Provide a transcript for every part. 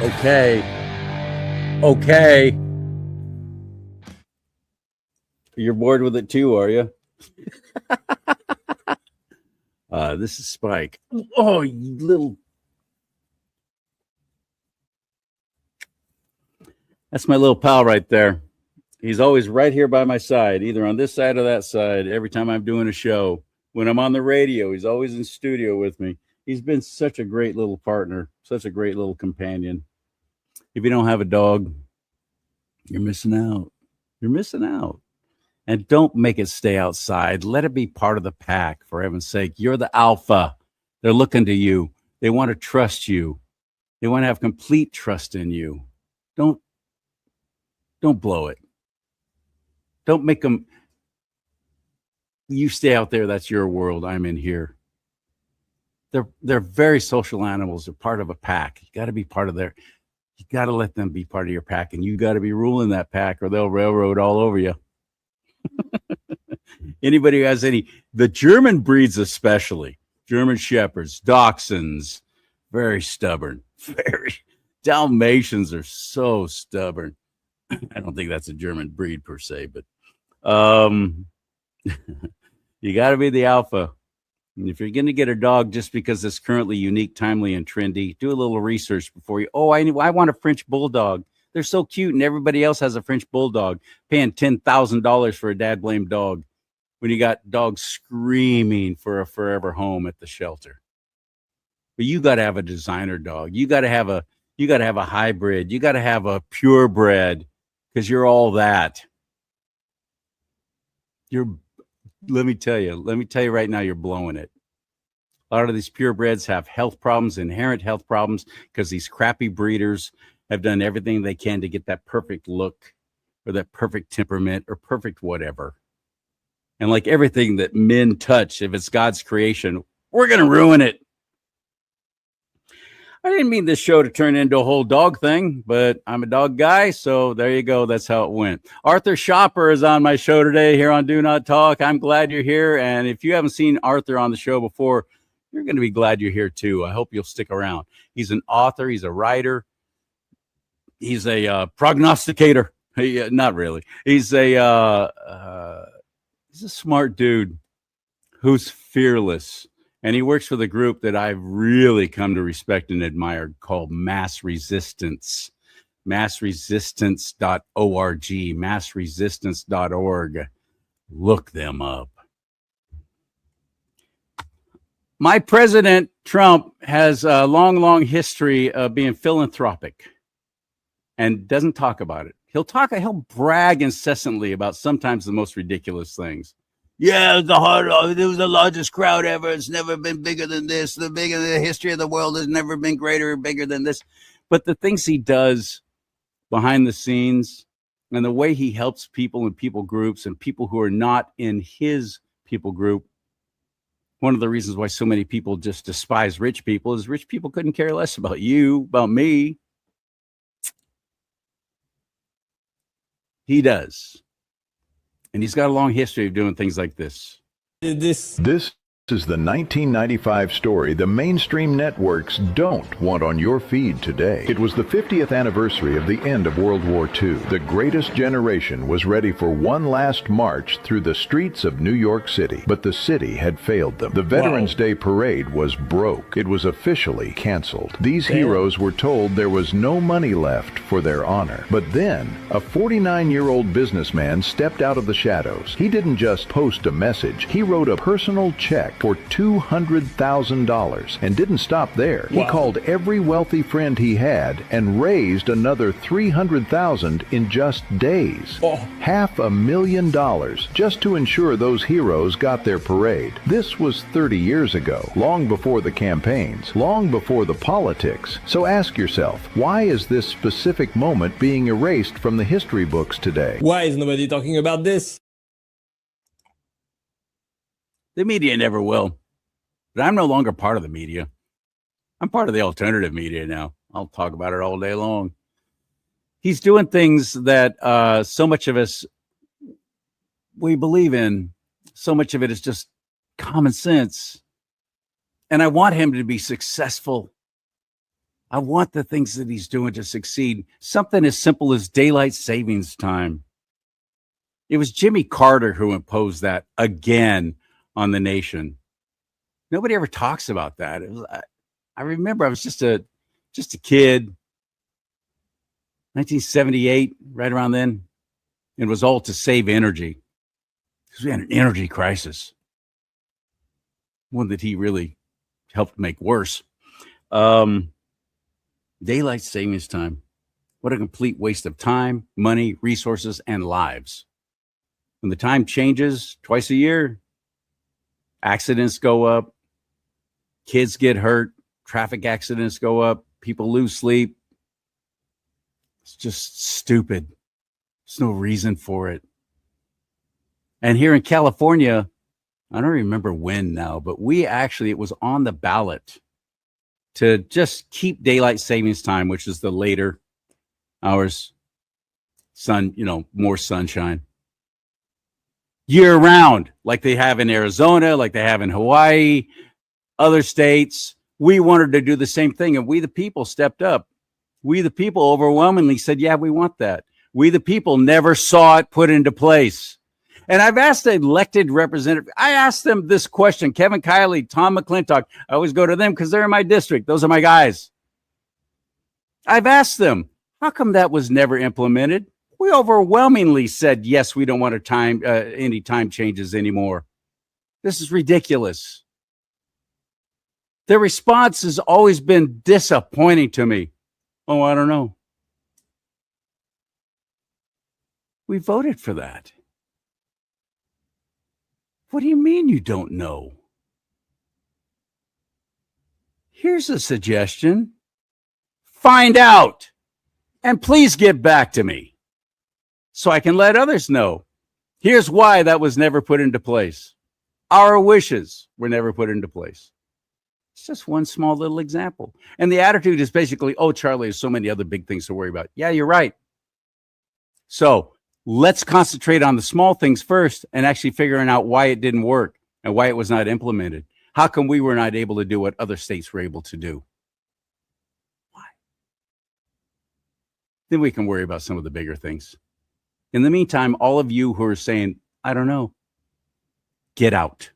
Okay. Okay. You're bored with it too, are you? This is Spike. Oh, you little. That's my little pal right there. He's always right here by my side, either on this side or that side, every time I'm doing a show. When I'm on the radio, he's always in studio with me. He's been such a great little partner, such a great little companion. If you don't have a dog, you're missing out. You're missing out. And don't make it stay outside. Let it be part of the pack, for heaven's sake. You're the alpha. They're looking to you. They want to trust you. They want to have complete trust in you. Don't blow it. Don't make them. You stay out there. That's your world. I'm in here. They're very social animals. They're part of a pack. You got to be part of their. You got to let them be part of your pack, and you got to be ruling that pack, or they'll railroad all over you. Anybody who has the German breeds, especially German Shepherds, Dachshunds, very stubborn. Dalmatians are so stubborn. I don't think that's a German breed per se, but you got to be the alpha. And if you're going to get a dog just because it's currently unique, timely, and trendy, do a little research before you. Oh, I want a French bulldog. They're so cute, and everybody else has a French bulldog, paying $10,000 for a dad-blamed dog when you got dogs screaming for a forever home at the shelter. But you got to have a designer dog. You got to have a hybrid. You got to have a purebred, because you're all that. Let me tell you right now, you're blowing it. A lot of these purebreds have health problems, inherent health problems, because these crappy breeders have done everything they can to get that perfect look or that perfect temperament or perfect whatever. And like everything that men touch, if it's God's creation, we're going to ruin it. I didn't mean this show to turn into a whole dog thing, but I'm a dog guy, so there you go. That's how it went. Arthur Schapper is on my show today here on Do Not Talk. I'm glad you're here, and if you haven't seen Arthur on the show before, you're going to be glad you're here too. I hope you'll stick around. He's an author. He's a writer. He's a prognosticator. Not really. He's a smart dude who's fearless. And he works with a group that I've really come to respect and admire called Mass Resistance. Massresistance.org. Massresistance.org. Look them up. My president, Trump, has a long history of being philanthropic and doesn't talk about it. He'll brag incessantly about sometimes the most ridiculous things. Yeah, it was the largest crowd ever. It's never been bigger than this. The history of the world has never been greater or bigger than this. But the things he does behind the scenes and the way he helps people in people groups and people who are not in his people group. One of the reasons why so many people just despise rich people is rich people couldn't care less about you, about me. He does. And he's got a long history of doing things like this. This is the 1995 story the mainstream networks don't want on your feed today. It was the 50th anniversary of the end of World War II. The greatest generation was ready for one last march through the streets of New York City, but the city had failed them. The Veterans Day parade was broke. It was officially canceled. These heroes were told there was no money left for their honor. But then, a 49-year-old businessman stepped out of the shadows. He didn't just post a message. He wrote a personal check for $200,000 and didn't stop there. He called every wealthy friend he had and raised another $300,000 in just days. $500,000 just to ensure those heroes got their parade. This was 30 years ago, long before the campaigns, long before the politics. So ask yourself, why is this specific moment being erased from the history books today? Why is nobody talking about this? The media never will. But I'm no longer part of the media. I'm part of the alternative media now. I'll talk about it all day long. He's doing things that so much of us, we believe in. So much of it is just common sense. And I want him to be successful. I want the things that he's doing to succeed. Something as simple as daylight savings time. It was Jimmy Carter who imposed that again on the nation. Nobody ever talks about that. I remember I was just a kid, 1978, right around then. It was all to save energy because we had an energy crisis, one that he really helped make worse. Daylight savings time. What a complete waste of time, money, resources, and lives. When the time changes twice a year, accidents go up, kids get hurt, traffic accidents go up, people lose sleep. It's just stupid. There's no reason for it. And here in California, I don't remember when now, but it was on the ballot to just keep daylight savings time, which is the later hours, more sunshine, year round, like they have in Arizona, like they have in Hawaii, other states. We wanted to do the same thing, and we the people stepped up. We the people overwhelmingly said, yeah, we want that. We the people never saw it put into place. And I've asked the elected representative, I asked them this question, Kevin Kiley, Tom McClintock. I always go to them because they're in my district. Those are my guys. I've asked them, how come that was never implemented? We overwhelmingly said, yes, we don't want any time changes anymore. This is ridiculous. Their response has always been disappointing to me. Oh, I don't know. We voted for that. What do you mean you don't know? Here's a suggestion. Find out. And please get back to me so I can let others know. Here's why that was never put into place. Our wishes were never put into place. It's just one small little example. And the attitude is basically, oh, CharLee, there's so many other big things to worry about. Yeah, you're right. So let's concentrate on the small things first and actually figuring out why it didn't work and why it was not implemented. How come we were not able to do what other states were able to do? Why? Then we can worry about some of the bigger things. In the meantime, all of you who are saying, I don't know, get out.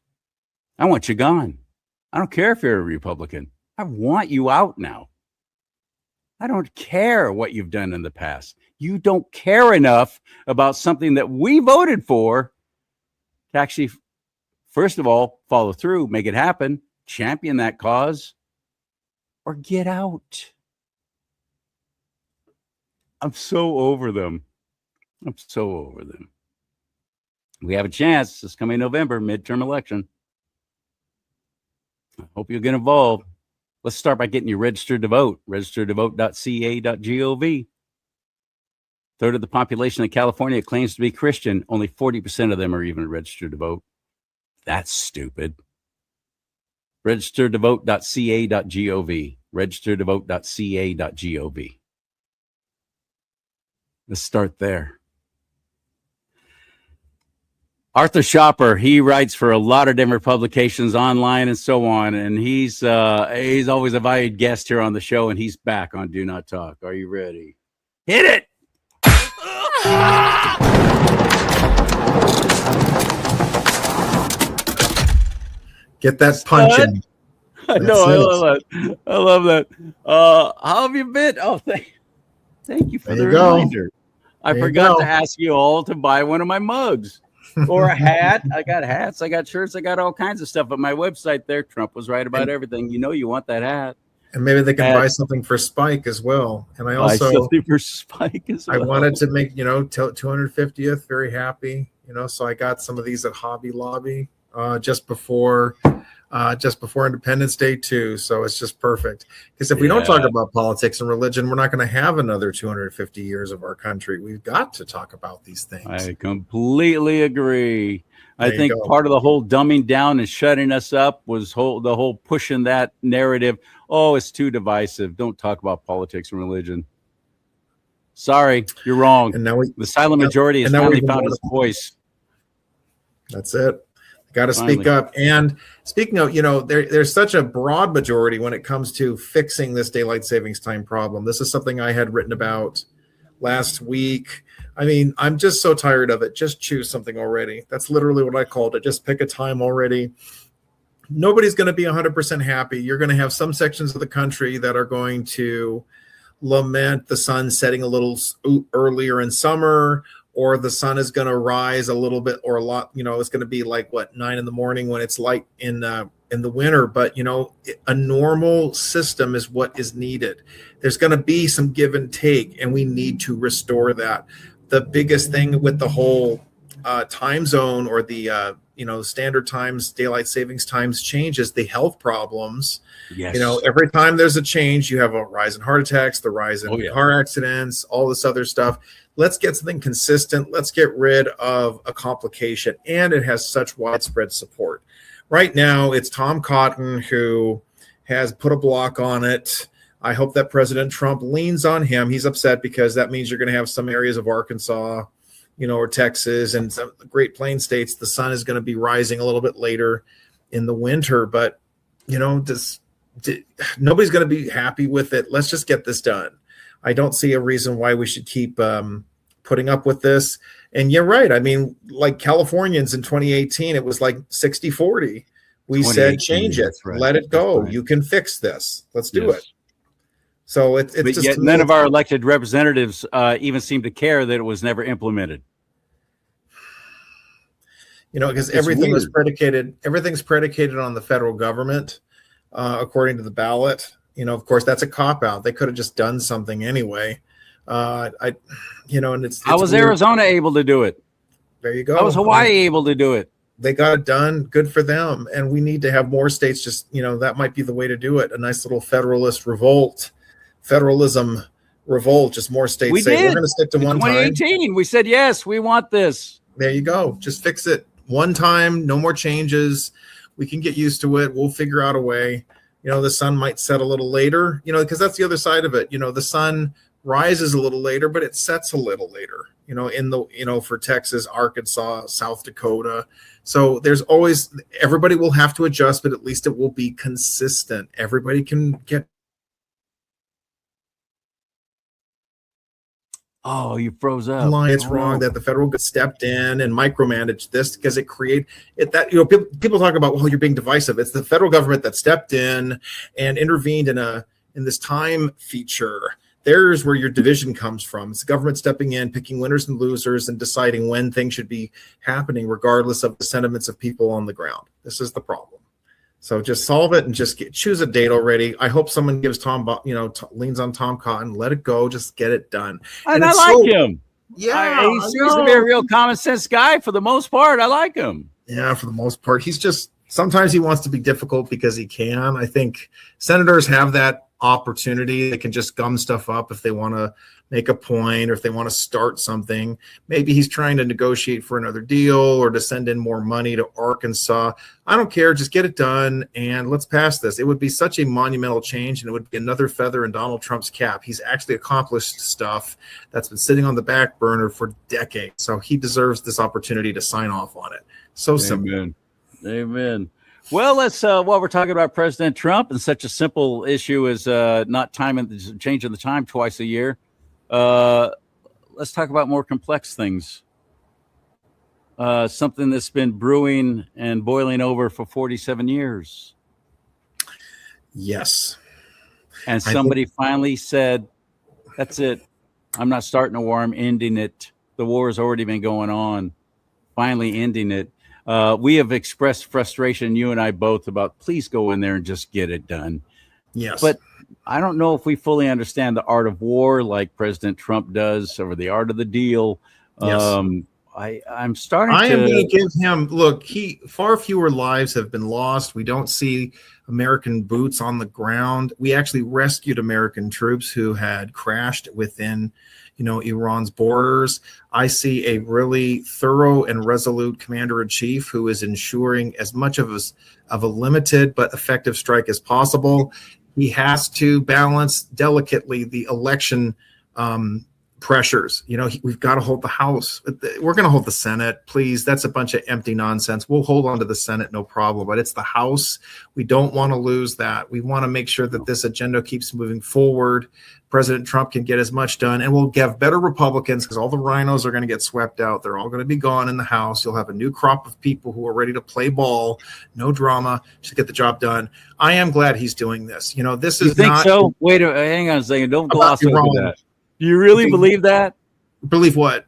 I want you gone. I don't care if you're a Republican. I want you out now. I don't care what you've done in the past. You don't care enough about something that we voted for to actually, first of all, follow through, make it happen, champion that cause, or get out. I'm so over them. I'm so over them. We have a chance this coming November, midterm election. I hope you'll get involved. Let's start by getting you registered to vote. Register to vote.ca.gov. Third of the population of California claims to be Christian. Only 40% of them are even registered to vote. That's stupid. Register to vote.ca.gov. Register to vote.ca.gov. Let's start there. Arthur Schapper, he writes for a lot of different publications online and so on, and he's always a valued guest here on the show, and he's back on Do Not Talk. Are you ready? Hit it! Get that punch in. I know, I love that. I love that. How have you been? Oh, thank you for the reminder. I forgot to ask you all to buy one of my mugs. Or a hat. I got hats, I got shirts, I got all kinds of stuff. At my website there, Trump was right about everything. You know you want that hat. And maybe they can buy something for Spike as well. And I also something for Spike as well. I wanted to make, 250th very happy. So I got some of these at Hobby Lobby just before Independence Day too. So it's just perfect. Because if we don't talk about politics and religion, we're not going to have another 250 years of our country. We've got to talk about these things. I completely agree. I think part of the whole dumbing down and shutting us up was the whole pushing that narrative. Oh, it's too divisive. Don't talk about politics and religion. Sorry, you're wrong. And now the silent majority has finally found its voice. That's it. Got to speak up. And speaking of, there's such a broad majority when it comes to fixing this daylight savings time problem. This is something I had written about last week. I mean, I'm just so tired of it. Just choose something already. That's literally what I called it. Just pick a time already. Nobody's going to be 100% happy. You're going to have some sections of the country that are going to lament the sun setting a little earlier in summer, or the sun is going to rise a little bit or a lot, it's going to be like 9 in the morning when it's light in the winter. But, a normal system is what is needed. There's going to be some give and take, and we need to restore that. The biggest thing with the whole time zone or the, standard times, daylight savings times change is the health problems. Yes. Every time there's a change, you have a rise in heart attacks, the rise in car accidents, all this other stuff. Let's get something consistent. Let's get rid of a complication. And it has such widespread support. Right now, it's Tom Cotton who has put a block on it. I hope that President Trump leans on him. He's upset because that means you're going to have some areas of Arkansas, or Texas and some Great Plains states. The sun is going to be rising a little bit later in the winter. But, nobody's going to be happy with it. Let's just get this done. I don't see a reason why we should keep putting up with this. And you're right. I mean, like Californians in 2018, it was like 60-40. We said, change it, right. Let it go. Right. You can fix this. Let's do it. So it's but just yet none of our elected representatives even seem to care that it was never implemented. Because everything's predicated on the federal government, according to the ballot. Of course, that's a cop out. They could have just done something anyway. And it's how was weird. Arizona able to do it? There you go. How was Hawaii able to do it? They got it done. Good for them. And we need to have more states. Just that might be the way to do it. A nice little federalism revolt. Just more states we're going to stick to one time. 2018, we said yes, we want this. There you go. Just fix it one time. No more changes. We can get used to it. We'll figure out a way. The sun might set a little later, because that's the other side of it. The sun rises a little later, but it sets a little later, for Texas, Arkansas, South Dakota. So there's always, everybody will have to adjust, but at least it will be consistent. Everybody can get. Oh, you froze up. It's wrong that the federal government stepped in and micromanaged this because it created it that people talk about, well, you're being divisive. It's the federal government that stepped in and intervened in this time feature. There's where your division comes from. It's the government stepping in, picking winners and losers, and deciding when things should be happening, regardless of the sentiments of people on the ground. This is the problem. So just solve it and just choose a date already. I hope someone gives leans on Tom Cotton. Let it go. Just get it done. And I like him. Yeah. He seems to be a real common sense guy for the most part. I like him. Yeah, for the most part. He's just, sometimes he wants to be difficult because he can. I think senators have that opportunity. They can just gum stuff up if they want to make a point or if they want to start something. Maybe he's trying to negotiate for another deal or to send in more money to Arkansas. I don't care. Just get it done and let's pass this. It would be such a monumental change, and it would be another feather in Donald Trump's cap. He's actually accomplished stuff that's been sitting on the back burner for decades. So he deserves this opportunity to sign off on it. So simple. Amen. Well, let's while we're talking about President Trump and such a simple issue as not changing the time twice a year, let's talk about more complex things. Something that's been brewing and boiling over for 47 years. Yes. And somebody finally said, that's it. I'm not starting a war. I'm ending it. The war has already been going on. Finally ending it. We have expressed frustration, you and I both, about please go in there and just get it done. Yes. But I don't know if we fully understand the art of war like President Trump does, or the art of the deal. Yes. I'm starting I am going to give him, look, far fewer lives have been lost. We don't see American boots on the ground. We actually rescued American troops who had crashed within Iran's borders. I see a really thorough and resolute commander-in-chief who is ensuring as much of a limited but effective strike as possible. He has to balance delicately the election pressures. We've got to hold the House. We're going to hold the Senate, please. That's a bunch of empty nonsense. We'll hold on to the Senate, no problem. But it's the House. We don't want to lose that. We want to make sure that this agenda keeps moving forward. President Trump can get as much done, and we'll have better Republicans because all the rhinos are going to get swept out. They're all going to be gone in the House. You'll have a new crop of people who are ready to play ball, no drama, just get the job done. I am glad he's doing this. This is think not so. Wait, hang on a second. Don't about gloss over Iran. that. Do you really believe that? Believe what?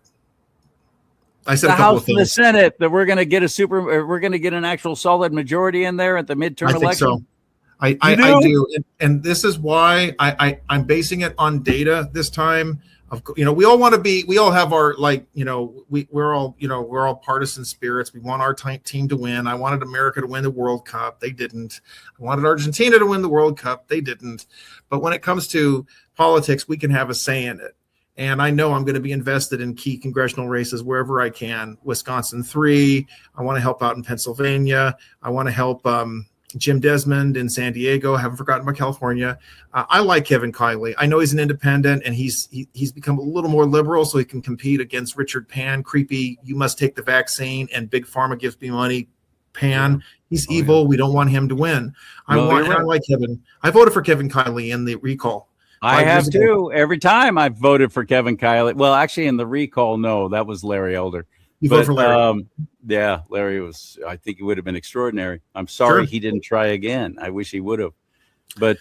I said The a couple House of and the things. Senate, that we're going to get we're going to get an actual solid majority in there at the midterm I think election. so. I do. And this is why I'm basing it on data this time. We all want to be, we all have our, we're all partisan spirits. We want our team to win. I wanted America to win the World Cup. They didn't. I wanted Argentina to win the World Cup. They didn't. But when it comes to politics, we can have a say in it. And I know I'm going to be invested in key congressional races wherever I can. Wisconsin 3. I want to help out in Pennsylvania. I want to help Jim Desmond in San Diego. I haven't forgotten about California. I like Kevin Kiley. I know he's an independent, and he's become a little more liberal, so he can compete against Richard Pan, creepy, you must take the vaccine, and Big Pharma gives me money. Pan, he's evil. Yeah. We don't want him to win. I like Kevin. I voted for Kevin Kiley in the recall. I have too. Every time I've voted for Kevin Kiley. Well, actually, in the recall, no, that was Larry Elder. You voted for Larry? Yeah, Larry was. I think it would have been extraordinary. I'm sorry he didn't try again. I wish he would have. But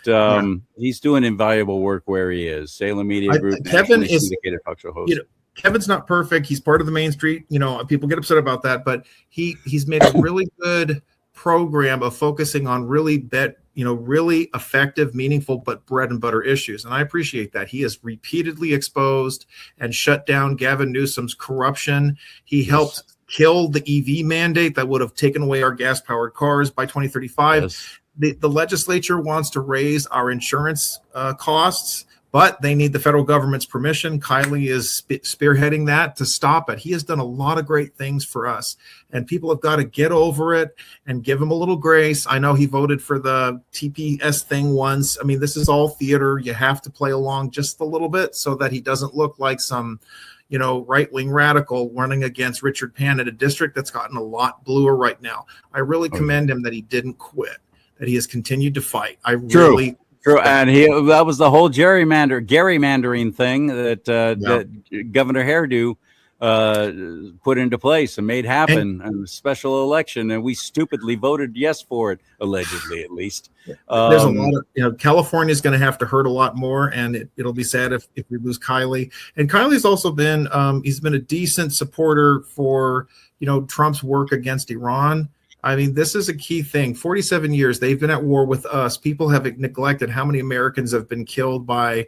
he's doing invaluable work where he is. Salem Media Group. Kevin is syndicated talk show host. Kevin's not perfect. He's part of the Main Street. People get upset about that, but he's made a really good program of focusing on really effective, meaningful, but bread and butter issues. And I appreciate that. He has repeatedly exposed and shut down Gavin Newsom's corruption. He helped kill the EV mandate that would have taken away our gas-powered cars by 2035. Yes. The legislature wants to raise our insurance costs, but they need the federal government's permission. Kiley is spearheading that to stop it. He has done a lot of great things for us, and people have got to get over it and give him a little grace. I know he voted for the TPS thing once. I mean, this is all theater. You have to play along just a little bit so that he doesn't look like some, right-wing radical running against Richard Pan at a district that's gotten a lot bluer right now. I really commend him that he didn't quit, that he has continued to fight. True, and that was the whole gerrymandering thing that Governor Hairdo put into place and made happen in a special election, and we stupidly voted yes for it, allegedly at least. There's a lot of California is going to have to hurt a lot more, and it'll be sad if we lose Kiley. And Kiley's also been he's been a decent supporter for Trump's work against Iran. I mean, this is a key thing. 47 years, they've been at war with us. People have neglected how many Americans have been killed by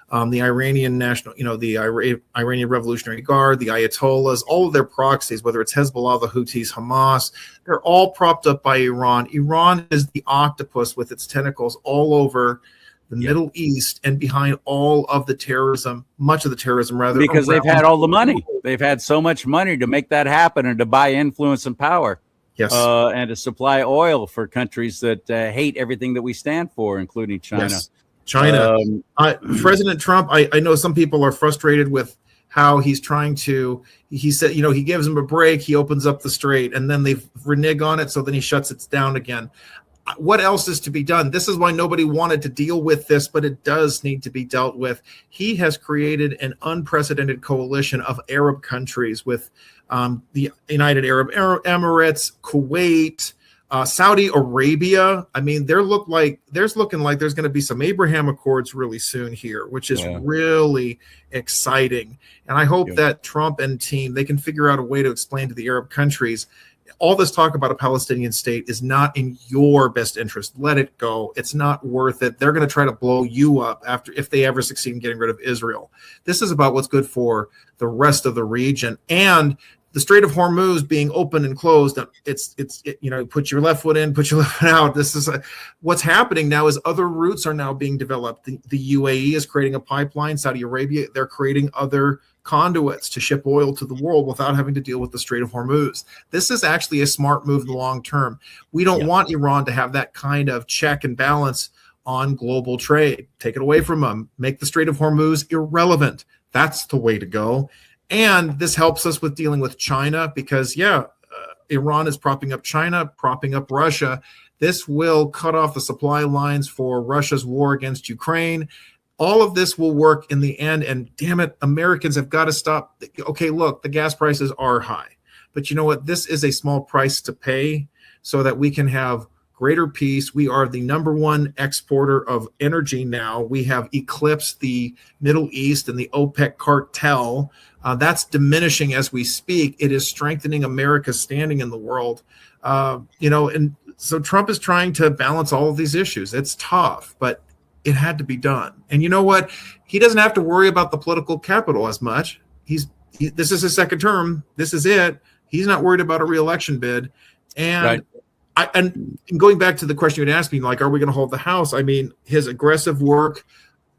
the Iranian Iranian Revolutionary Guard, the Ayatollahs, all of their proxies, whether it's Hezbollah, the Houthis, Hamas. They're all propped up by Iran. Iran is the octopus with its tentacles all over the Middle East and behind all of the terrorism, much of the terrorism, rather. Because they've had all the money. They've had so much money to make that happen and to buy influence and power. Yes. And to supply oil for countries that hate everything that we stand for, including China. Yes. China. President Trump, I know some people are frustrated with how he's trying to, he said, he gives them a break, he opens up the strait, and then they renege on it, so then he shuts it down again. What else is to be done? This is why nobody wanted to deal with this, but it does need to be dealt with. He has created an unprecedented coalition of Arab countries with the United Arab Emirates, Kuwait, Saudi Arabia. I mean, there's looking like there's going to be some Abraham Accords really soon here, which is really exciting. And I hope that Trump and team, they can figure out a way to explain to the Arab countries, all this talk about a Palestinian state is not in your best interest. Let it go. It's not worth it. They're going to try to blow you up if they ever succeed in getting rid of Israel. This is about what's good for the rest of the region. And the Strait of Hormuz being open and closed, it's put your left foot in, put your left foot out. This is what's happening now is other routes are now being developed. The UAE is creating a pipeline. Saudi Arabia, they're creating other conduits to ship oil to the world without having to deal with the Strait of Hormuz. This is actually a smart move in the long term. We don't want Iran to have that kind of check and balance on global trade. Take it away from them. Make the Strait of Hormuz irrelevant. That's the way to go. And this helps us with dealing with China because, Iran is propping up China, propping up Russia. This will cut off the supply lines for Russia's war against Ukraine. All of this will work in the end. And damn it, Americans have got to stop. Okay, look, the gas prices are high. But you know what? This is a small price to pay so that we can have greater peace. We are the number one exporter of energy now. We have eclipsed the Middle East and the OPEC cartel. That's diminishing as we speak. It is strengthening America's standing in the world. And so Trump is trying to balance all of these issues. It's tough, but it had to be done. And you know what? He doesn't have to worry about the political capital as much. This is his second term. This is it. He's not worried about a re-election bid. And right. And going back to the question you'd asked me, like, are we going to hold the House? I mean, his aggressive work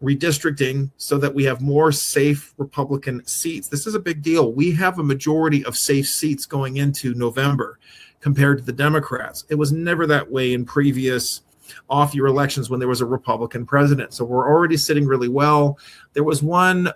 redistricting so that we have more safe Republican seats. This is a big deal. We have a majority of safe seats going into November compared to the Democrats. It was never that way in previous off-year elections when there was a Republican president. So we're already sitting really well. There was one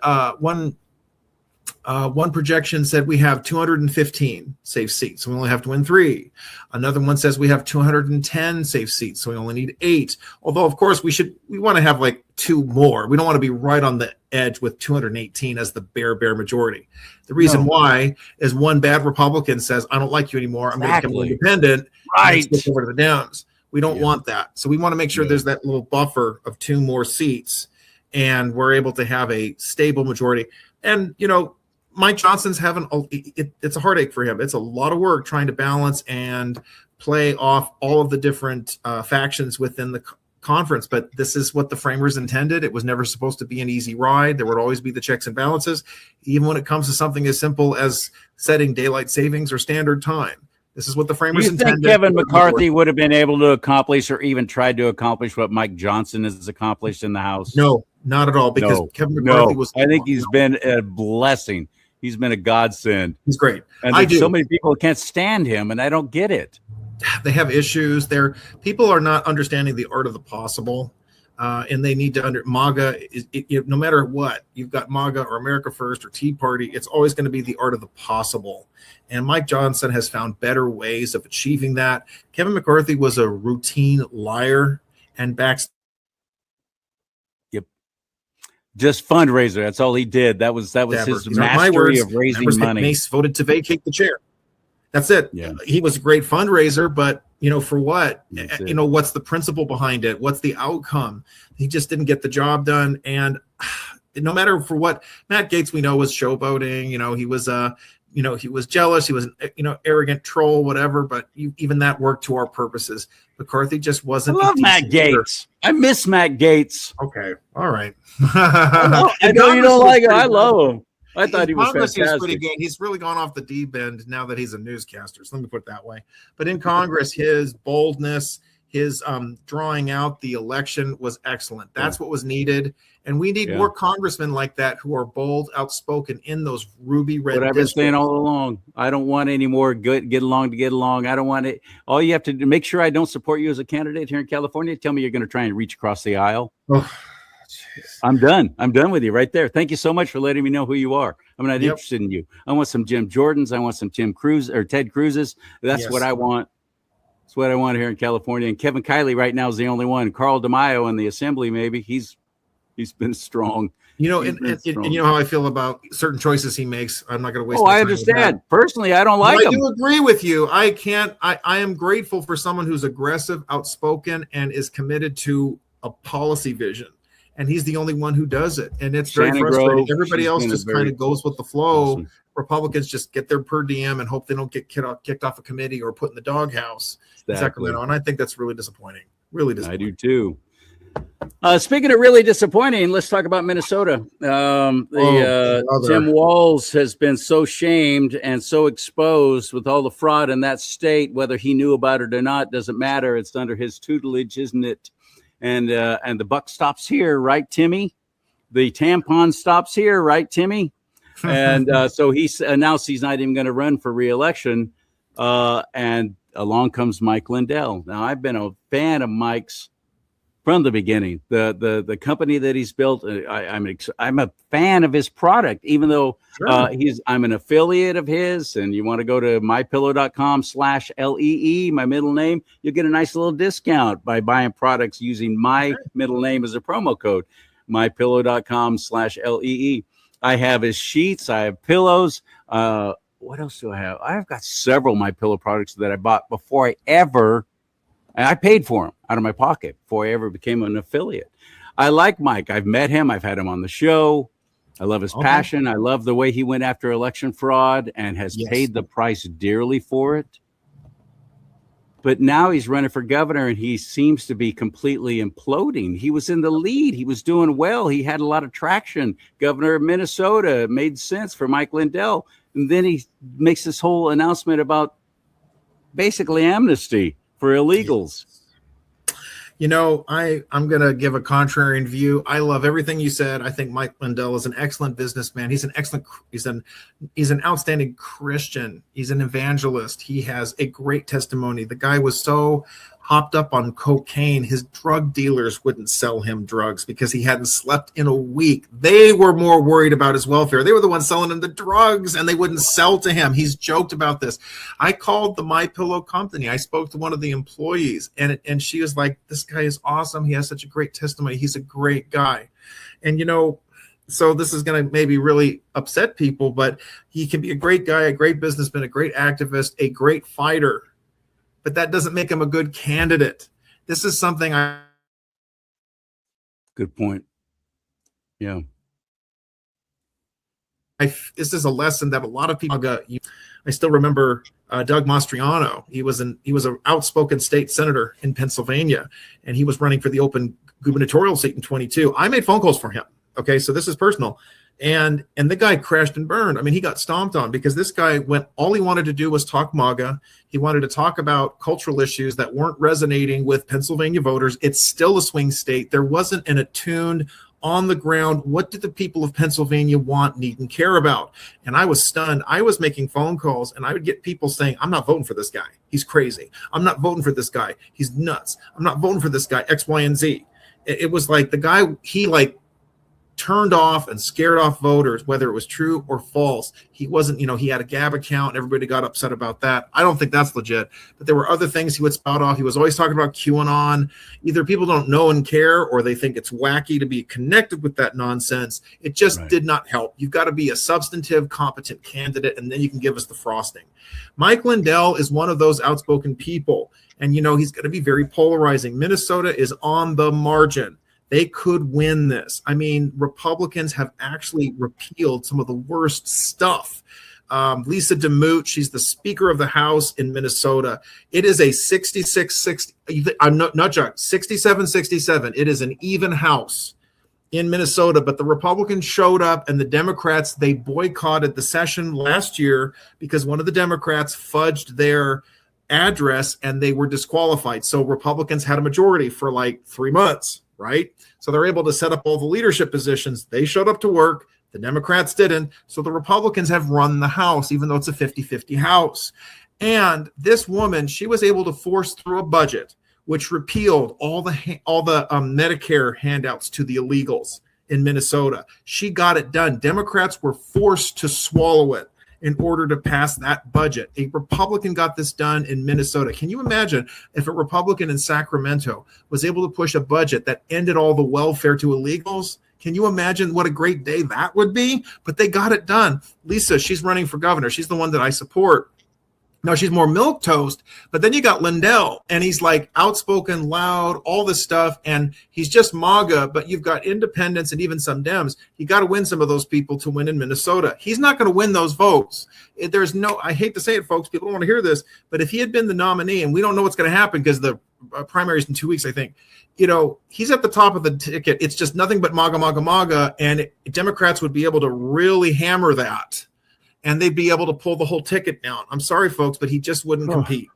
projection said we have 215 safe seats, so we only have to win 3. Another one says we have 210 safe seats, so we only need 8. Although, of course, we want to have like 2 more. We don't want to be right on the edge with 218 as the bare majority. The reason why is one bad Republican says, I don't like you anymore. I'm going to become independent. Right. Switch over to the Dems. We don't want that. So we want to make sure there's that little buffer of 2 more seats, and we're able to have a stable majority. And, Mike Johnson's it's a heartache for him. It's a lot of work trying to balance and play off all of the different factions within the conference. But this is what the framers intended. It was never supposed to be an easy ride. There would always be the checks and balances, even when it comes to something as simple as setting daylight savings or standard time. This is what the framers intended. Do you think Kevin McCarthy would have been able to accomplish or even tried to accomplish what Mike Johnson has accomplished in the House? No, not at all. Because Kevin McCarthy was. I think he's been a blessing. He's been a godsend. He's great. And so many people can't stand him, and I don't get it. They have issues. People are not understanding the art of the possible, and they need to MAGA. No matter what, you've got MAGA or America First or Tea Party. It's always going to be the art of the possible. And Mike Johnson has found better ways of achieving that. Kevin McCarthy was a routine liar and backs. Just fundraiser. That's all he did. That was his mastery of raising money. Mace voted to vacate the chair. That's it. Yeah. He was a great fundraiser, but for what? What's the principle behind it? What's the outcome? He just didn't get the job done. And no matter for what, Matt Gaetz, we know, was showboating. He was he was jealous. He was arrogant troll, whatever. But even that worked to our purposes. McCarthy just wasn't. I love Matt Gaetz. I miss Matt Gaetz. Okay, all right. I know you don't like him. I love him. I thought he was fantastic. He was pretty good. He's really gone off the deep end now that he's a newscaster. So let me put it that way. But in Congress, his boldness, his drawing out the election was excellent. That's what was needed. And we need more congressmen like that who are bold, outspoken in those ruby red districts. What I've been saying all along, I don't want any more get along. I don't want it. All you have to do, make sure I don't support you as a candidate here in California. Tell me you're going to try and reach across the aisle. Oh, I'm done. I'm done with you right there. Thank you so much for letting me know who you are. I'm not interested in you. I want some Jim Jordans. I want some Ted Cruzes. That's what I want. That's what I want here in California. And Kevin Kiley right now is the only one. Carl DeMaio in the assembly, maybe he's been strong. And you know how I feel about certain choices he makes. I'm not going to waste. I understand. Personally, I don't like him. I do agree with you. I am grateful for someone who's aggressive, outspoken, and is committed to a policy vision. And he's the only one who does it. And it's very frustrating. Everybody else just kind of goes with the flow. Awesome. Republicans just get their per diem and hope they don't get kicked off a committee or put in the doghouse in Sacramento. And I think that's really disappointing. Really disappointing. I do too. Speaking of really disappointing, let's talk about Minnesota. Tim Walz has been so shamed and so exposed with all the fraud in that state. Whether he knew about it or not doesn't matter. It's under his tutelage, isn't it? And the buck stops here, right, Timmy? The tampon stops here, right, Timmy? And so he announced he's not even going to run for re-election. And along comes Mike Lindell. Now, I've been a fan of Mike's from the beginning. The company that he's built, I'm a fan of his product, even though I'm an affiliate of his. And you want to go to mypillow.com/LEE, my middle name, you'll get a nice little discount by buying products using my middle name as a promo code, mypillow.com/LEE. I have his sheets, I have pillows. What else do I have? I've got several My Pillow products that I bought before I paid for them out of my pocket before I ever became an affiliate. I like Mike. I've met him. I've had him on the show. I love his passion. I love the way he went after election fraud and has paid the price dearly for it. But now he's running for governor and he seems to be completely imploding. He was in the lead. He was doing well. He had a lot of traction. Governor of Minnesota made sense for Mike Lindell. And then he makes this whole announcement about basically amnesty for illegals. You know, I'm going to give a contrarian view. I love everything you said. I think Mike Lindell is an excellent businessman. He's an outstanding Christian. He's an evangelist. He has a great testimony. The guy was so hopped up on cocaine, his drug dealers wouldn't sell him drugs because he hadn't slept in a week. They were more worried about his welfare. They were the ones selling him the drugs, and they wouldn't sell to him. He's joked about this. I called the My Pillow company. I spoke to one of the employees, and she was like, this guy is awesome. He has such a great testimony. He's a great guy. And, you know, so this is going to maybe really upset people, but he can be a great guy, a great businessman, a great activist, a great fighter. But that doesn't make him a good candidate. This is something Good point. Yeah. This is a lesson that a lot of people got. I still remember Doug Mastriano. He was an outspoken state senator in Pennsylvania, and he was running for the open gubernatorial seat in 22. I made phone calls for him. Okay, so this is personal. And the guy crashed and burned. I mean, he got stomped on because this guy all he wanted to do was talk MAGA. He wanted to talk about cultural issues that weren't resonating with Pennsylvania voters. It's still a swing state. There wasn't an attuned, on the ground, what did the people of Pennsylvania want, need, and care about? And I was stunned. I was making phone calls, and I would get people saying, I'm not voting for this guy. He's crazy. I'm not voting for this guy. He's nuts. I'm not voting for this guy, X, Y, and Z. It was like the guy, he turned off and scared off voters, whether it was true or false. He wasn't, he had a Gab account and everybody got upset about that. I don't think that's legit, but there were other things he would spout off. He was always talking about QAnon. Either people don't know and care, or they think it's wacky to be connected with that nonsense. It just did not help. You've got to be a substantive, competent candidate, and then you can give us the frosting. Mike Lindell is one of those outspoken people, and he's going to be very polarizing. Minnesota is on the margin. They could win this. I mean, Republicans have actually repealed some of the worst stuff. Lisa DeMoot, she's the Speaker of the House in Minnesota. It is a 66-60. I'm not joking. 67-67. It is an even House in Minnesota, but the Republicans showed up, and the Democrats, they boycotted the session last year because one of the Democrats fudged their address and they were disqualified. So Republicans had a majority for 3 months. Right? So they're able to set up all the leadership positions. They showed up to work. The Democrats didn't. So the Republicans have run the House, even though it's a 50-50 House. And this woman, she was able to force through a budget which repealed all the Medicare handouts to the illegals in Minnesota. She got it done. Democrats were forced to swallow it in order to pass that budget. A Republican got this done in Minnesota. Can you imagine if a Republican in Sacramento was able to push a budget that ended all the welfare to illegals? Can you imagine what a great day that would be? But they got it done. Lisa, she's running for governor. She's the one that I support. Now, she's more milquetoast, but then you got Lindell, and he's outspoken, loud, all this stuff, and he's just MAGA, but you've got independents and even some Dems. You got to win some of those people to win in Minnesota. He's not going to win those votes. I hate to say it, folks, people don't want to hear this, but if he had been the nominee, and we don't know what's going to happen because the primary is in 2 weeks, I think, he's at the top of the ticket. It's just nothing but MAGA, MAGA, MAGA, and Democrats would be able to really hammer that. And they'd be able to pull the whole ticket down. I'm sorry, folks, but he just wouldn't compete.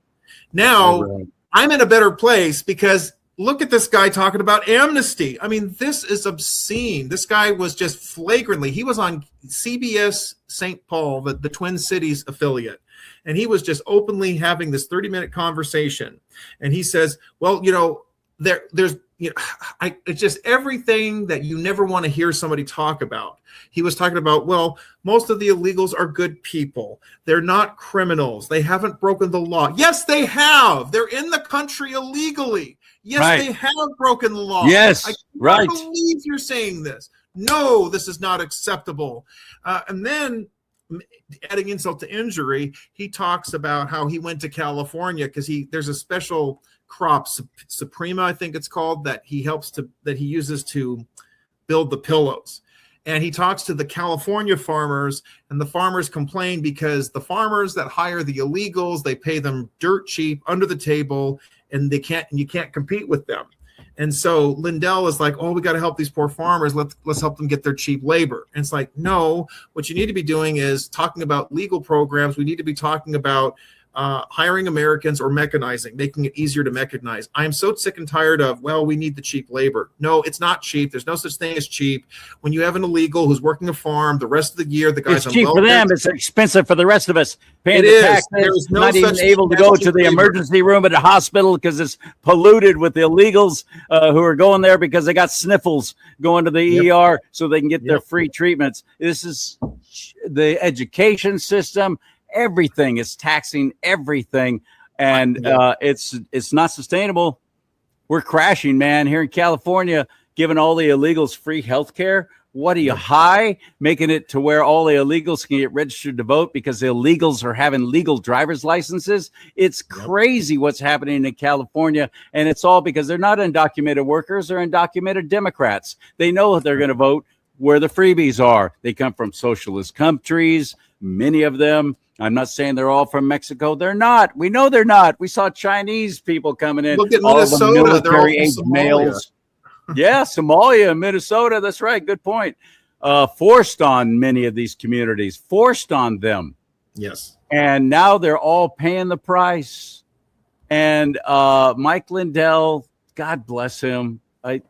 Now, I'm in a better place because look at this guy talking about amnesty. I mean, this is obscene. This guy was just flagrantly, he was on CBS St. Paul, the Twin Cities affiliate, and he was just openly having this 30-minute conversation. And he says, well, there's it's just everything that you never want to hear somebody talk about. He was talking about, well, most of the illegals are good people. They're not criminals. They haven't broken the law. Yes, they have. They're in the country illegally. Yes, Right. they have broken the law. Yes, I right. can't believe you're saying this. No, this is not acceptable. And then adding insult to injury, he talks about how he went to California because there's a special crop, Suprema, I think it's called, that he uses to build the pillows. And he talks to the California farmers, and the farmers complain because the farmers that hire the illegals, they pay them dirt cheap under the table, and you can't compete with them. And so Lindell is like, oh, we got to help these poor farmers. Let's help them get their cheap labor. And it's like, no, what you need to be doing is talking about legal programs. We need to be talking about hiring Americans or mechanizing, making it easier to mechanize. I am so sick and tired of, well, we need the cheap labor. No, it's not cheap. There's no such thing as cheap. When you have an illegal who's working a farm the rest of the year, the guy's it's cheap for them. It's expensive for the rest of us. Paying the taxes, no not even able to go to the emergency room at a hospital because it's polluted with the illegals who are going there because they got sniffles, going to the ER so they can get their free treatments. This is the education system. Everything is taxing everything, and it's not sustainable. We're crashing, man. Here in California, giving all the illegals free health care. What are you, high? Making it to where all the illegals can get registered to vote because the illegals are having legal driver's licenses. It's crazy what's happening in California, and it's all because they're not undocumented workers. They're undocumented Democrats. They know they're going to vote where the freebies are. They come from socialist countries, many of them. I'm not saying they're all from Mexico. They're not. We know they're not. We saw Chinese people coming in. Look at Minnesota. Military-age males. Yeah, Somalia, Minnesota. That's right. Good point. Forced on many of these communities. Forced on them. Yes. And now they're all paying the price. And Mike Lindell, God bless him. I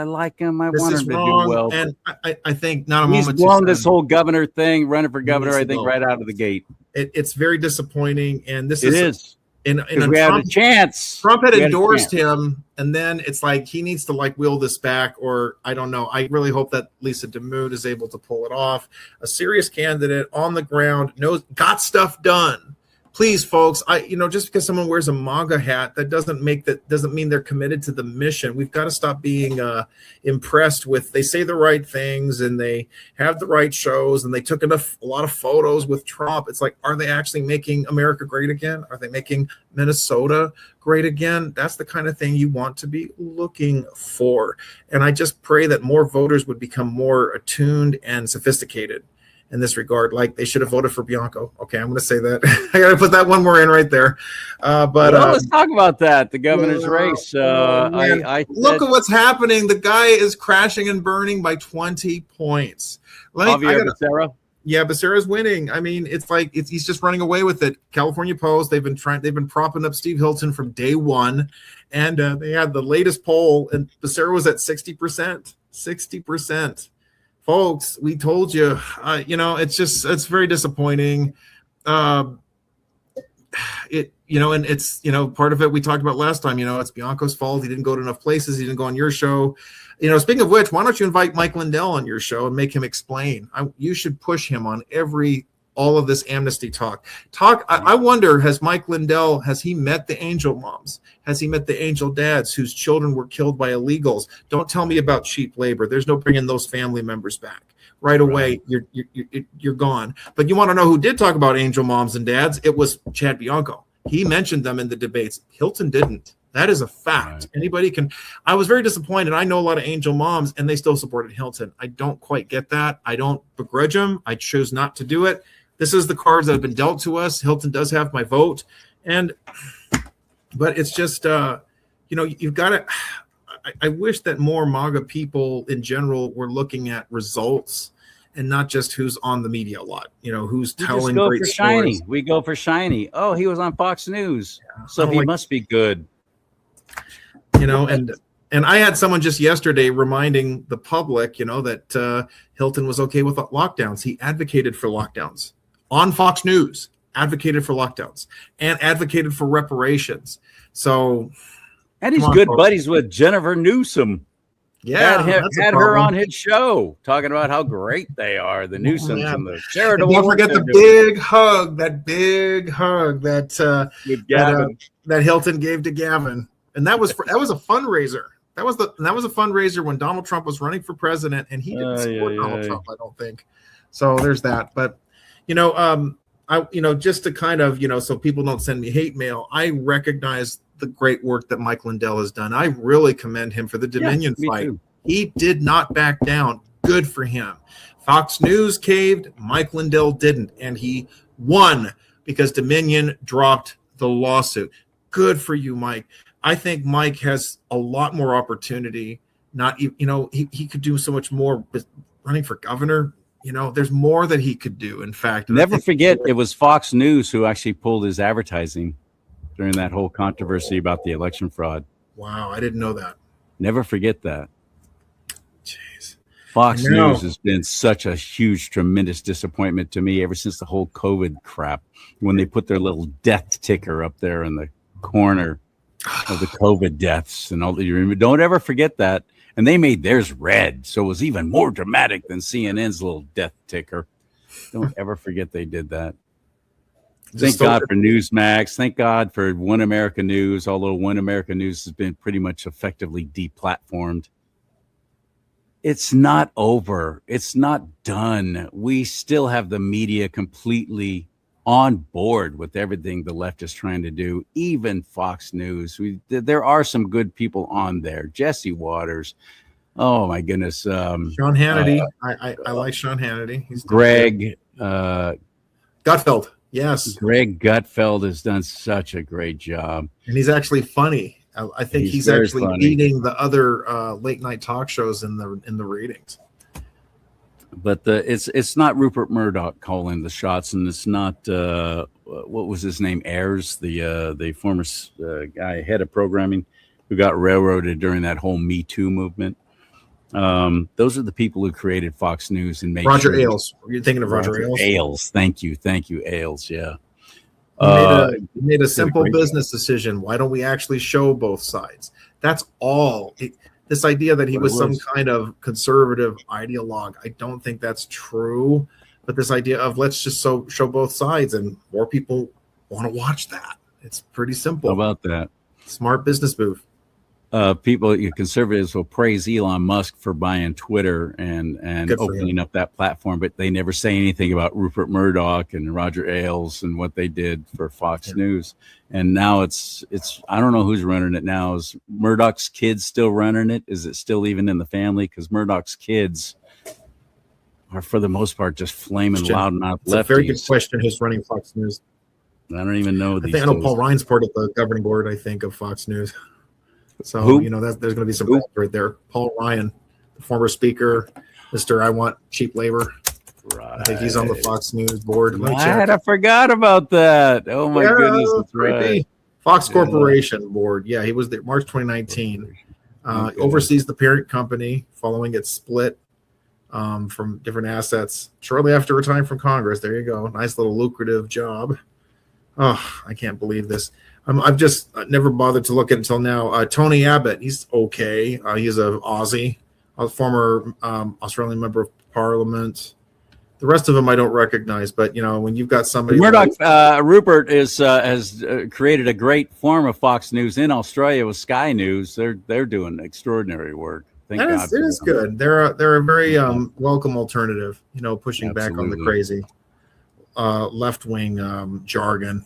like him. I want him to do well. And I think not a He's moment. He's blown this whole governor thing, running for governor, I think, right out of the gate. It's very disappointing. And it is. And we had a chance. Trump had endorsed him, and then it's like he needs to wheel this back, or I don't know. I really hope that Lisa DeMood is able to pull it off. A serious candidate on the ground, got stuff done. Please, folks, just because someone wears a MAGA hat, that doesn't mean they're committed to the mission. We've got to stop being impressed with, they say the right things and they have the right shows and they took a lot of photos with Trump. It's like, are they actually making America great again? Are they making Minnesota great again? That's the kind of thing you want to be looking for. And I just pray that more voters would become more attuned and sophisticated in this regard. Like, they should have voted for Bianco. Okay, I'm going to say that. I got to put that one more in right there. Let's talk about that. The governor's race. I look at what's happening. The guy is crashing and burning by 20 points. Becerra. Yeah, Becerra's winning. I mean, it's like he's just running away with it. California Post. They've been propping up Steve Hilton from day one, and they had the latest poll, and Becerra was at 60%. 60%. Folks, we told you, it's very disappointing. And it's, part of it we talked about last time, it's Bianco's fault. He didn't go to enough places. He didn't go on your show. Speaking of which, why don't you invite Mike Lindell on your show and make him explain? You should push him on all of this amnesty talk. I wonder, has Mike Lindell, has he met the angel moms? Has he met the angel dads whose children were killed by illegals? Don't tell me about cheap labor. There's no bringing those family members back. Right away, you're gone. But you want to know who did talk about angel moms and dads? It was Chad Bianco. He mentioned them in the debates. Hilton didn't. That is a fact. Right. Anybody can. I was very disappointed. I know a lot of angel moms, and they still supported Hilton. I don't quite get that. I don't begrudge them. I chose not to do it. This is the cards that have been dealt to us. Hilton does have my vote. But it's just, you've got to, I wish that more MAGA people in general were looking at results and not just who's on the media a lot, who's telling great stories. We go for shiny. Oh, he was on Fox News. Yeah, so he must be good. And I had someone just yesterday reminding the public, that Hilton was okay with lockdowns. He advocated for lockdowns on Fox News, advocated for lockdowns and advocated for reparations. So And he's Come on, good folks. buddies with Jennifer Newsom. Yeah, had her on his show talking about how great they are, the Newsoms man. and the charitable. Don't forget the big hug that with Gavin. that Hilton gave to Gavin, and that was a fundraiser. That was a fundraiser when Donald Trump was running for president, and he didn't support Donald Trump, I don't think. So there's that. But just to kind of so people don't send me hate mail, I recognize the great work that Mike Lindell has done. I really commend him for the Dominion fight. Too. He did not back down. Good for him. Fox News caved. Mike Lindell didn't. And he won because Dominion dropped the lawsuit. Good for you, Mike. I think Mike has a lot more opportunity. He could do so much more running for governor. There's more that he could do, in fact. Never forget, it was Fox News who actually pulled his advertising during that whole controversy about the election fraud. Wow, I didn't know that. Never forget that. Jeez. Fox News has been such a huge, tremendous disappointment to me ever since the whole COVID crap, when they put their little death ticker up there in the corner of the COVID deaths and all. Don't ever forget that. And they made theirs red, so it was even more dramatic than CNN's little death ticker. Don't ever forget they did that. Thank God for Newsmax. Thank God for One America News, although One America News has been pretty much effectively deplatformed. It's not over. It's not done. We still have the media completely on board with everything the left is trying to do, even Fox News. There are some good people on there. Jesse Waters. Oh, my goodness. Sean Hannity. I like Sean Hannity. He's Greg Gutfeld. Yes. Greg Gutfeld has done such a great job. And he's actually funny. I think he's actually beating the other late night talk shows in the ratings. But it's not Rupert Murdoch calling the shots, and it's not what was his name, Ayers, the former guy head of programming who got railroaded during that whole Me Too movement. Those are the people who created Fox News and made Roger Ailes. You're thinking of Roger Ailes? Ailes, thank you, Ailes. Yeah. He made a simple business decision. Why don't we actually show both sides? That's all. This idea that he was some kind of conservative ideologue, I don't think that's true. But this idea of let's just show both sides, and more people want to watch that. It's pretty simple. How about that? Smart business move. Conservatives will praise Elon Musk for buying Twitter and opening up that platform, but they never say anything about Rupert Murdoch and Roger Ailes and what they did for Fox News. And now it's I don't know who's running it now. Is Murdoch's kids still running it? Is it still even in the family? Because Murdoch's kids are, for the most part, just flaming loud mouth lefties. It's a very good question. Who's running Fox News? I don't even know. I know Paul Ryan's part of the governing board, I think, of Fox News. So, there's going to be some right there. Paul Ryan, the former speaker, Mr. I want cheap labor. Right. I think he's on the Fox News board. I forgot about that. Oh, my goodness. That's right. Fox Corporation board. Yeah, he was there March 2019. Oversees the parent company following its split from different assets shortly after retiring from Congress. There you go. Nice little lucrative job. Oh, I can't believe this. I've just never bothered to look at it until now. Tony Abbott, he's okay. He's an Aussie, a former Australian member of Parliament. The rest of them I don't recognize, but when you've got somebody Murdoch, Rupert has created a great form of Fox News in Australia with Sky News. They're doing extraordinary work. It is good. They're a very welcome alternative. Pushing back on the crazy left wing jargon.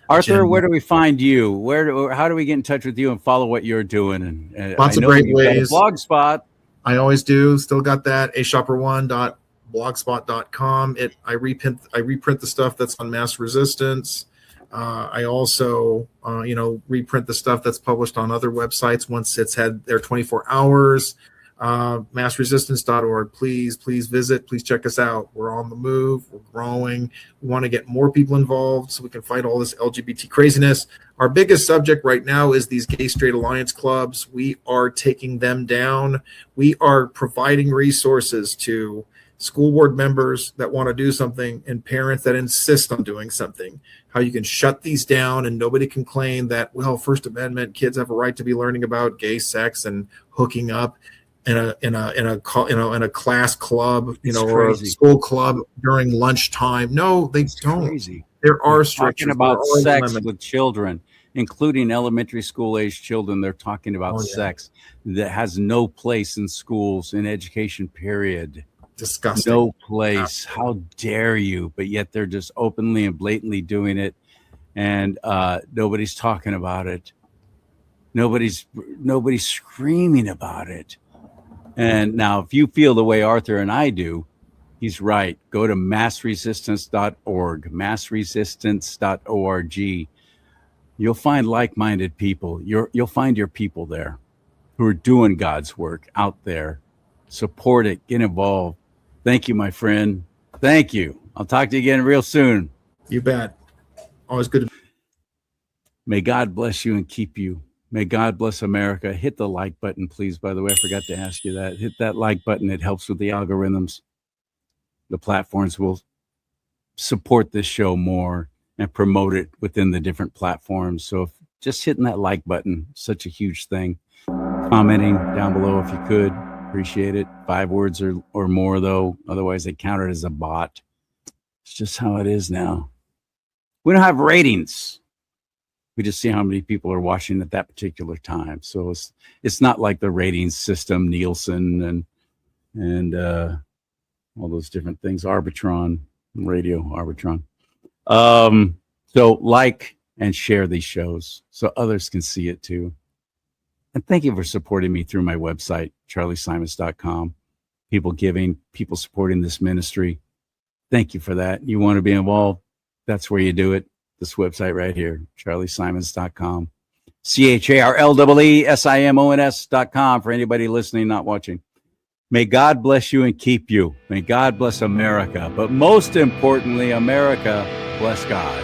Arthur, where do we find you? How do we get in touch with you and follow what you're doing? And lots of great ways. Blogspot. I always do. Still got that. ashopper1.blogspot.com. I reprint the stuff that's on mass resistance. I also reprint the stuff that's published on other websites once it's had their 24 hours. Massresistance.org. Please visit. Please check us out. We're on the move. We're growing. We want to get more people involved so we can fight all this LGBT craziness. Our biggest subject right now is these gay straight alliance clubs. We are taking them down. We are providing resources to school board members that want to do something and parents that insist on doing something, how you can shut these down and nobody can claim that, well, First Amendment, kids have a right to be learning about gay sex and hooking up in a class club, or a school club during lunchtime. No, they don't. Crazy. There are talking about sex with children, including elementary school age children. They're talking about sex that has no place in schools, in education, period. Disgusting. No place. How dare you? But yet they're just openly and blatantly doing it, and nobody's talking about it. Nobody's screaming about it. And now, if you feel the way Arthur and I do, he's right. Go to massresistance.org, massresistance.org. You'll find like-minded people. You'll find your people there who are doing God's work out there. Support it. Get involved. Thank you, my friend. Thank you. I'll talk to you again real soon. You bet. Always good. May God bless you and keep you. May God bless America. Hit the like button, please. By the way, I forgot to ask you that. Hit that like button. It helps with the algorithms. The platforms will support this show more and promote it within the different platforms. So if just hitting that like button, such a huge thing. Commenting down below if you could. Appreciate it. 5 words or more, though. Otherwise, they count it as a bot. It's just how it is now. We don't have ratings. We just see how many people are watching at that particular time. So it's not like the ratings system, Nielsen and all those different things, Arbitron, radio Arbitron. So like and share these shows so others can see it too. And thank you for supporting me through my website, CharLeeSimons.com. People giving, people supporting this ministry. Thank you for that. You want to be involved? That's where you do it. This website right here, CharLeeSimons.com. CharLeeSimons.com for anybody listening, not watching. May God bless you and keep you. May God bless America. But most importantly, America, bless God.